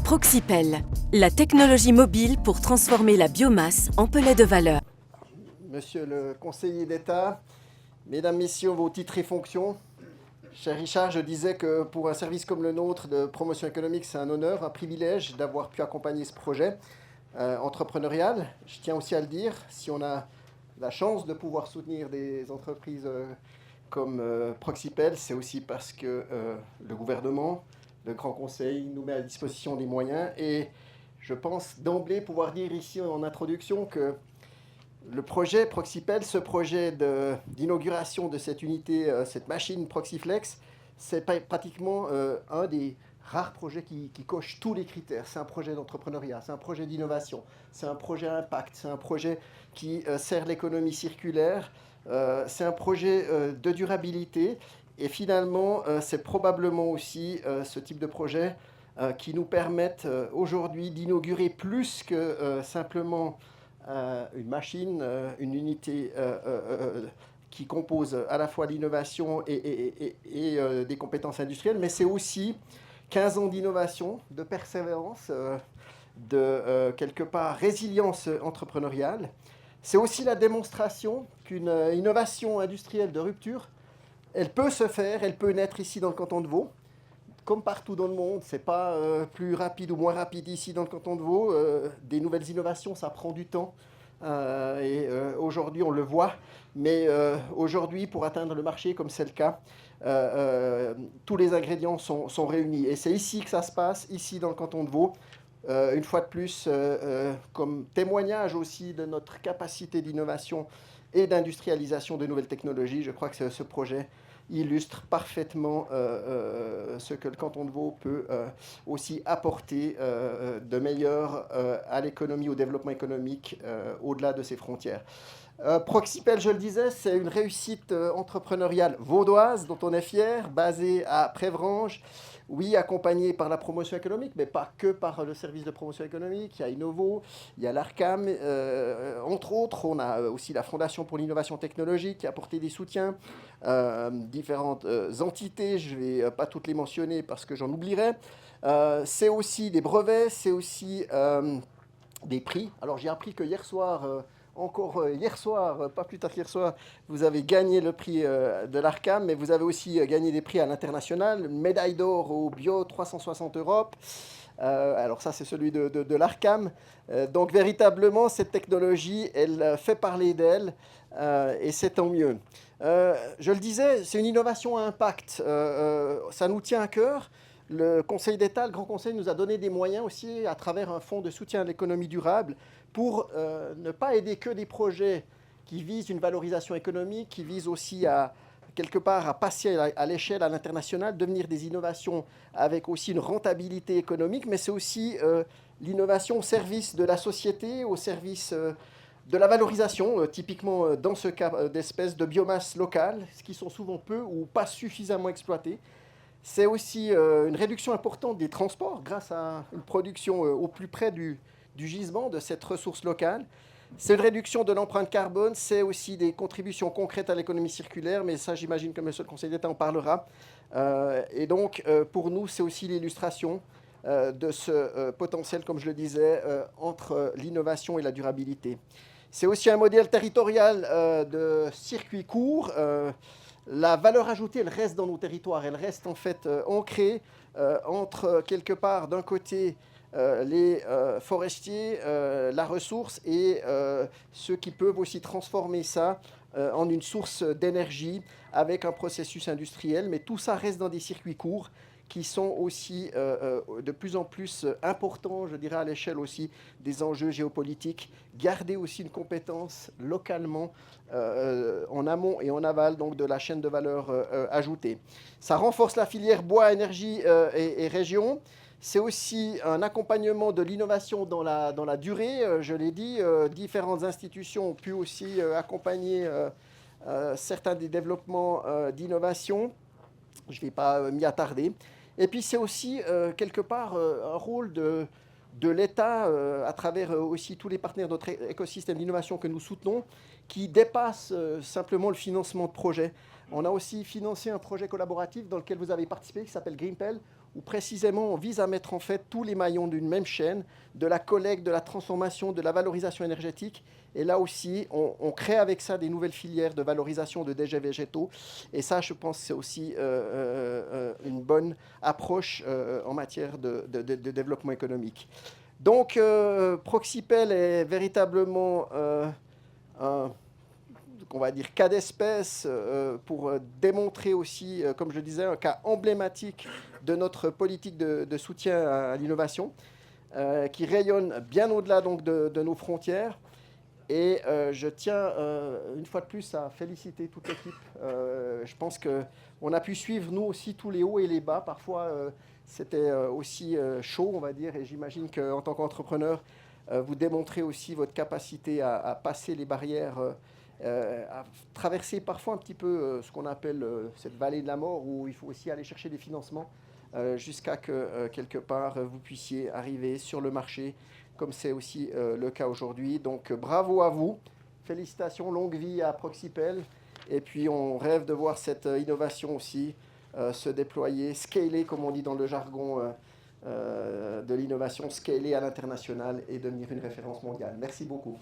Proxipel, la technologie mobile pour transformer la biomasse en pellet de valeur. Monsieur le conseiller d'État, mesdames, messieurs, vos titres et fonctions, cher Richard, je disais que pour un service comme le nôtre de promotion économique, c'est un honneur, un privilège d'avoir pu accompagner ce projet entrepreneurial. Je tiens aussi à le dire, si on a la chance de pouvoir soutenir des entreprises comme Proxipel, c'est aussi parce que le gouvernement, le Grand Conseil nous met à disposition des moyens. Et je pense d'emblée pouvoir dire ici en introduction que le projet Proxipel, ce projet d'inauguration de cette unité, cette machine Proxiflex, c'est pratiquement un des rares projets qui coche tous les critères. C'est un projet d'entrepreneuriat, c'est un projet d'innovation, c'est un projet à impact, c'est un projet qui sert l'économie circulaire, c'est un projet de durabilité. Et finalement, c'est probablement aussi ce type de projet qui nous permettent aujourd'hui d'inaugurer plus que simplement une machine, une unité qui compose à la fois l'innovation et des compétences industrielles, mais c'est aussi 15 ans d'innovation, de persévérance, de quelque part résilience entrepreneuriale. C'est aussi la démonstration qu'une innovation industrielle de rupture, elle peut se faire, elle peut naître ici dans le canton de Vaud. Comme partout dans le monde, ce n'est pas plus rapide ou moins rapide ici dans le canton de Vaud. Des nouvelles innovations, ça prend du temps. Aujourd'hui, on le voit. Mais aujourd'hui, pour atteindre le marché, comme c'est le cas, tous les ingrédients sont réunis. Et c'est ici que ça se passe, ici dans le canton de Vaud. Une fois de plus, comme témoignage aussi de notre capacité d'innovation et d'industrialisation de nouvelles technologies, je crois que ce projet illustre parfaitement ce que le canton de Vaud peut aussi apporter de meilleur à l'économie, au développement économique au-delà de ses frontières. Proxipel, je le disais, c'est une réussite entrepreneuriale vaudoise dont on est fier, basée à Prévranges, oui, accompagnée par la promotion économique, mais pas que par le service de promotion économique. Il y a Innovo, il y a l'ARCAM, entre autres. On a aussi la Fondation pour l'innovation technologique qui a apporté des soutiens, différentes entités, je ne vais pas toutes les mentionner parce que j'en oublierai. C'est aussi des brevets, c'est aussi des prix. Alors j'ai appris que hier soir... hier soir, pas plus tard qu'hier soir, vous avez gagné le prix de l'ARCAM, mais vous avez aussi gagné des prix à l'international, médaille d'or au Bio 360 Europe. Alors ça, c'est celui de l'ARCAM. Donc véritablement, cette technologie, elle fait parler d'elle et c'est tant mieux. Je le disais, c'est une innovation à impact. Ça nous tient à cœur. Le Conseil d'État, le Grand Conseil, nous a donné des moyens aussi à travers un fonds de soutien à l'économie durable pour ne pas aider que des projets qui visent une valorisation économique, qui visent aussi à quelque part à passer à l'échelle, à l'international, devenir des innovations avec aussi une rentabilité économique, mais c'est aussi l'innovation au service de la société, au service de la valorisation, typiquement dans ce cas d'espèces de biomasse locale, qui sont souvent peu ou pas suffisamment exploitées. C'est aussi une réduction importante des transports grâce à une production au plus près du gisement de cette ressource locale. C'est une réduction de l'empreinte carbone, c'est aussi des contributions concrètes à l'économie circulaire, mais ça j'imagine que Monsieur le Conseil d'État en parlera. Et donc pour nous c'est aussi l'illustration de ce potentiel, comme je le disais, entre l'innovation et la durabilité. C'est aussi un modèle territorial de circuit court. La valeur ajoutée, elle reste dans nos territoires, elle reste en fait ancrée entre quelque part d'un côté les forestiers, la ressource et ceux qui peuvent aussi transformer ça en une source d'énergie avec un processus industriel. Mais tout ça reste dans des circuits courts qui sont aussi de plus en plus importants, je dirais, à l'échelle aussi des enjeux géopolitiques. Garder aussi une compétence localement en amont et en aval donc de la chaîne de valeur ajoutée. Ça renforce la filière bois, énergie et région. C'est aussi un accompagnement de l'innovation dans la durée. Je l'ai dit, différentes institutions ont pu aussi accompagner certains des développements d'innovation. Je ne vais pas m'y attarder. Et puis c'est aussi quelque part un rôle de l'État à travers aussi tous les partenaires de notre écosystème d'innovation que nous soutenons, qui dépasse simplement le financement de projets. On a aussi financé un projet collaboratif dans lequel vous avez participé, qui s'appelle Greenpel, où précisément on vise à mettre en fait tous les maillons d'une même chaîne, de la collecte, de la transformation, de la valorisation énergétique. Et là aussi, on crée avec ça des nouvelles filières de valorisation de déchets végétaux. Et ça, je pense, c'est aussi une bonne approche en matière de développement économique. Donc, Proxipel est véritablement un, on va dire, cas d'espèce pour démontrer aussi, comme je disais, un cas emblématique de notre politique de soutien à l'innovation, qui rayonne bien au-delà donc de nos frontières. Et je tiens une fois de plus à féliciter toute l'équipe. Je pense qu'on a pu suivre nous aussi tous les hauts et les bas. Parfois c'était aussi chaud, on va dire, et j'imagine qu'en tant qu'entrepreneur, vous démontrez aussi votre capacité à passer les barrières, à traverser parfois un petit peu ce qu'on appelle cette vallée de la mort, où il faut aussi aller chercher des financements jusqu'à que quelque part vous puissiez arriver sur le marché, comme c'est aussi le cas aujourd'hui. Donc bravo à vous, félicitations, longue vie à Proxipel, et puis on rêve de voir cette innovation aussi se déployer, scaler comme on dit dans le jargon de l'innovation, scaler à l'international et devenir une référence mondiale. Merci beaucoup.